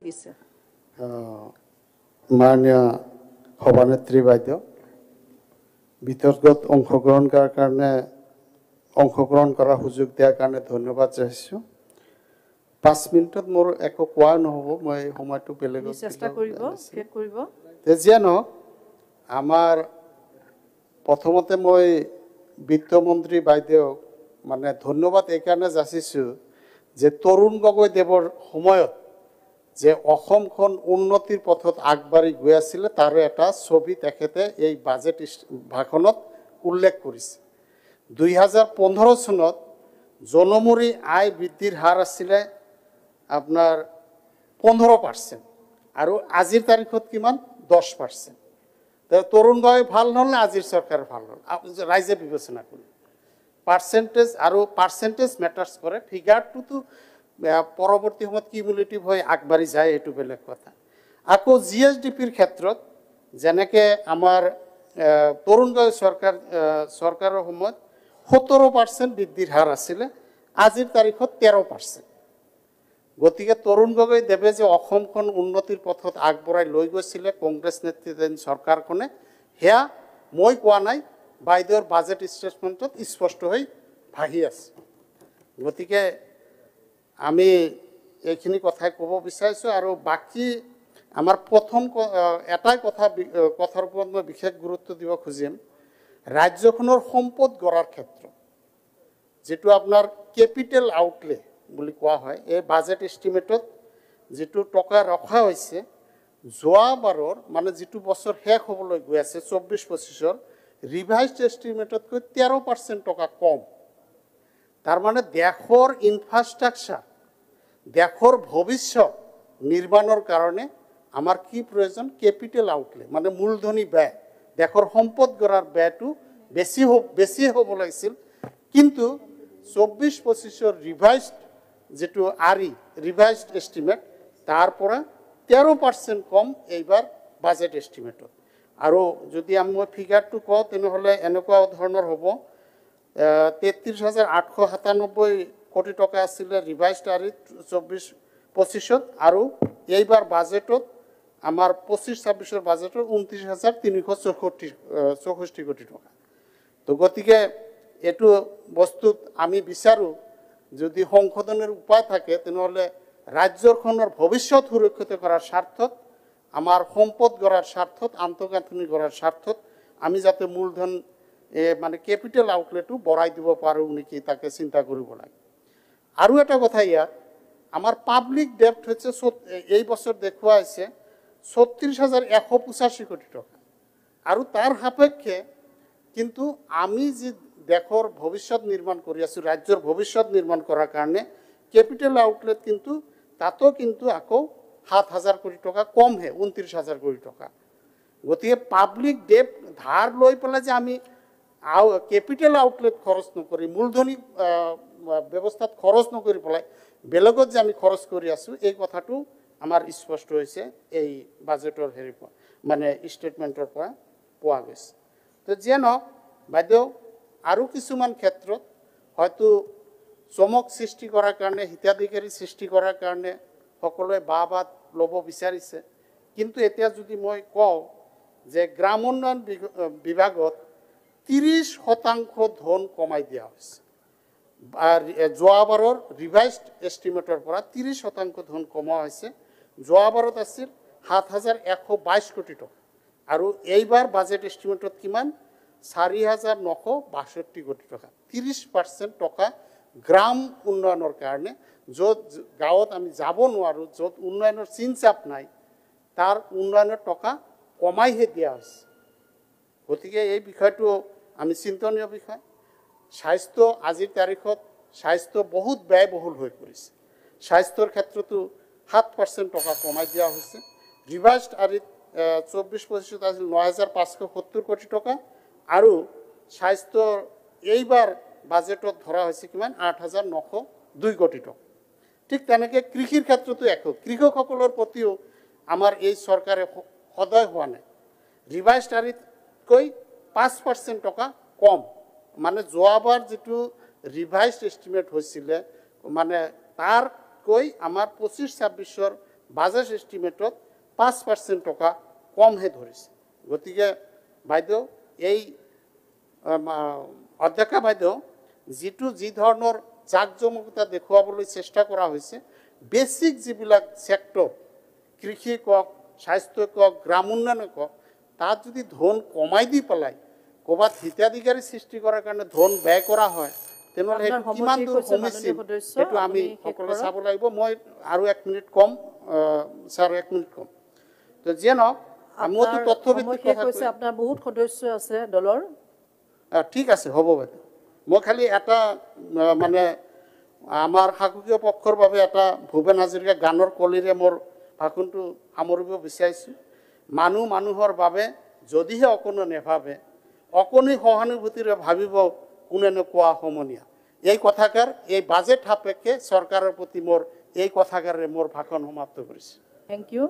গৈছে মাননীয় সভানেত্ৰী বাইদেউ বিতৰ্কত অংশগ্ৰহণ কৰাৰ সুযোগ দিয়াৰ কাৰণে ধন্যবাদ জনাইছোঁ 5 মিনিটত মোৰ একো কোৱা নহ'ব মই সময়টো বেলেগত চেষ্টা কৰিব শেষ কৰিব তেজিয়া নহওক আমাৰ প্ৰথমতে মই বিত্তমন্ত্ৰী বাইদেউ মানে ধন্যবাদ এইকাৰণে যাচিছোঁ যে তৰুণ গগৈদেৱৰ সময়ত যে অসমখন উন্নতিৰ পথত আগবাঢ়ি গৈ আছিলে তাৰে এটা ছবি তেখেতে এই বাজেট ভাষণত উল্লেখ কৰিছে 2015 চনত জনমূৰি আয় বৃদ্ধিৰ হাৰ আছিলে আপোনাৰ 15% আৰু আজিৰ তাৰিখত কিমান 10%। তৰুণ গগৈ ভাল নহ'ল নে আজিৰ চৰকাৰ ভাল হ'ল ৰাইজে বিবেচনা কৰিব পাৰ্চেণ্টেজ আৰু পাৰ্চেণ্টেজ মেটাৰ্ছ কৰে ফিগাৰটোতো পৰৱৰ্তী সময়ত কিউমুলেটিভ হৈ আগবাঢ়ি যায় এইটো বেলেগ কথা আকৌ জিএছডিপিৰ ক্ষেত্ৰত যেনেকৈ আমাৰ তৰুণ গগৈ চৰকাৰৰ সময়ত 17% বৃদ্ধিৰ হাৰ আছিলে আজিৰ তাৰিখত 13%। গতিকে তৰুণ গগৈ দেৱে যে অসমখন উন্নতিৰ পথত আগবঢ়াই লৈ গৈছিলে কংগ্ৰেছ নেতৃত্বাধীন চৰকাৰখনে সেয়া মই কোৱা নাই বাইদেউৰ বাজেট ষ্টেটমেণ্টত স্পষ্ট হৈ ভাহি আছে গতিকে আমি এইখিনি কথাই ক'ব বিচাৰিছোঁ আৰু বাকী আমাৰ প্ৰথম এটাই কথাৰ ওপৰত মই বিশেষ গুৰুত্ব দিব খুজিম ৰাজ্যখনৰ সম্পদ গঢ়াৰ ক্ষেত্ৰত যেটো আপোনাৰ কেপিটেল আউটলে বুলি কোৱা হয় এই বাজেট এষ্টিমেটত যেটো টকা ৰখা হৈছে যোৱাবাৰৰ মানে যেটো বছৰ শেষ হ'বলৈ গৈ আছে 24-25ৰ ৰিভাইজড এষ্টিমেটতকৈ 13% টকা কম তাৰ মানে দেশৰ ইনফ্ৰাষ্ট্ৰাকচাৰ দেশৰ ভৱিষ্যত নিৰ্মাণৰ কাৰণে আমাৰ কি প্ৰয়োজন কেপিটেল আউটলে মানে মূলধনী ব্যয় দেশৰ সম্পদ গঢ়াৰ ব্যয়টো বেছি হ'ব লাগিছিল কিন্তু 24-25ৰ ৰিভাইজড যেটো ৰিভাইজড এষ্টিমেট তাৰ পৰা 13% কম এইবাৰ বাজেট এষ্টিমেটত আৰু যদি মই ফিগাৰটো কওঁ তেনেহ'লে এনেকুৱা ধৰণৰ হ'ব 33,897 কোটি টকা আছিলে ৰিভাইজড 24-25ত আৰু এইবাৰ বাজেটত আমাৰ 25-26ৰ বাজেটত 29,364 কোটি টকা তো গতিকে এইটো বস্তুত আমি বিচাৰোঁ যদি সংশোধনৰ উপায় থাকে তেনেহ'লে ৰাজ্যখনৰ ভৱিষ্যত সুৰক্ষিত কৰাৰ স্বাৰ্থত আমাৰ সম্পদ গঢ়াৰ স্বাৰ্থত আন্তঃগাঁথনি গঢ়াৰ স্বাৰ্থত আমি যাতে মূলধন মানে কেপিটেল আউটলেটো বঢ়াই দিব পাৰোঁ নেকি তাকে চিন্তা কৰিব লাগে আৰু এটা কথা ইয়াত আমাৰ পাব্লিক ডেপ্ট হৈছে এই বছৰ দেখুওৱা হৈছে 36,185 কোটি টকা আৰু তাৰ সাপেক্ষে কিন্তু আমি যি দেশৰ ভৱিষ্যত নিৰ্মাণ কৰি আছোঁ ৰাজ্যৰ ভৱিষ্যত নিৰ্মাণ কৰাৰ কাৰণে কেপিটেল আউটলেট কিন্তু তাতো কিন্তু আকৌ 7,000 কোটি টকা কমহে 29,000 কোটি টকা গতিকে পাব্লিক ডেপ্ট ধাৰ লৈ পেলাই যে আমি কেপিটেল আউটলেট খৰচ নকৰি মূলধনী ব্যৱস্থাত খৰচ নকৰি পেলাই বেলেগত যে আমি খৰচ কৰি আছোঁ এই কথাটো আমাৰ স্পষ্ট হৈছে এই বাজেটৰ মানে ষ্টেটমেণ্টৰ পৰা পোৱা গৈছে তো যিয়ে নহওক বাইদেউ আৰু কিছুমান ক্ষেত্ৰত হয়তো চমক সৃষ্টি কৰাৰ কাৰণে হিতাধিকাৰী সৃষ্টি কৰাৰ কাৰণে সকলোৱে বাহ ল'ব বিচাৰিছে কিন্তু এতিয়া যদি মই কওঁ যে গ্ৰাম উন্নয়ন বিভাগত 30% ধন কমাই দিয়া হৈছে যোৱাবাৰৰ ৰিভাইজড এষ্টিমেটৰ পৰা 30% ধন কমোৱা হৈছে যোৱাবাৰত আছিল 7,122 কোটি টকা আৰু এইবাৰ বাজেট এষ্টিমেটত কিমান 4,962 কোটি টকা 30% টকা গ্ৰাম উন্নয়নৰ কাৰণে য'ত গাঁৱত আমি যাব নোৱাৰোঁ য'ত উন্নয়নৰ চিনচাপ নাই তাৰ উন্নয়নৰ টকা কমাইহে দিয়া হৈছে গতিকে এই বিষয়টো আমি চিন্তনীয় বিষয় স্বাস্থ্য আজিৰ তাৰিখত স্বাস্থ্য বহুত ব্যয়বহুল হৈ পৰিছে স্বাস্থ্যৰ ক্ষেত্ৰতো 7% টকা কমাই দিয়া হৈছে ৰিভাইজড 24-25ত আছিল 9,570 কোটি টকা আৰু স্বাস্থ্যৰ এইবাৰ বাজেটত ধৰা হৈছে কিমান 8,902 কোটি টকা ঠিক তেনেকৈ কৃষিৰ ক্ষেত্ৰতো কৃষকসকলৰ প্ৰতিও আমাৰ এই চৰকাৰে সদয় হোৱা নাই ৰিভাইজড কৈ 5% টকা কম মানে যোৱাবাৰ যেটো ৰিভাইজড এষ্টিমেট হৈছিলে মানে তাৰকৈ আমাৰ 25-26ৰ বাজেট এষ্টিমেটত 5% টকা কমহে ধৰিছে গতিকে বাইদেউ এই অধ্যক্ষা বাইদেউ যি ধৰণৰ জাকজমকতা দেখুৱাবলৈ চেষ্টা কৰা হৈছে বেছিক যিবিলাক ছেক্টৰ কৃষি কওক স্বাস্থ্য কওক গ্ৰাম উন্নয়ন কওক তাত যদি ধন কমাই দি পেলাই ক'ৰবাত হিতাধিকাৰী সৃষ্টি কৰাৰ কাৰণে ধন ব্যয় কৰা হয় তেনেহ'লে সেইটো কিমান দূৰ সমীচীন সেইটো আমি সকলোৱে চাব লাগিব মই আৰু 1 মিনিট কম স্যার 1 মিনিট কম তো যিয়ে নহওক মইতো তথ্যভিত্তিক কথা কৈছো আপোনাৰ বহুত সদস্য আছে দলৰ ঠিক আছে হ'ব বাইদেউ মই খালি এটা মানে আমাৰ শাসকীয় পক্ষৰ বাবে এটা ভূপেন হাজৰিকা গানৰ কলিৰে মোৰ ভাষণটো সামৰিব বিচাৰিছোঁ মানুহৰ বাবে যদিহে অকণো নেভাবে অকণি সহানুভূতিৰে ভাবিব কোনেনো কোৱা সমনীয়া এই কথাষাৰ এই বাজেট সাপেক্ষে চৰকাৰৰ প্ৰতি মোৰ এই কথাষাৰে মোৰ ভাষণ সমাপ্ত কৰিছোঁ থ্যাংক ইউ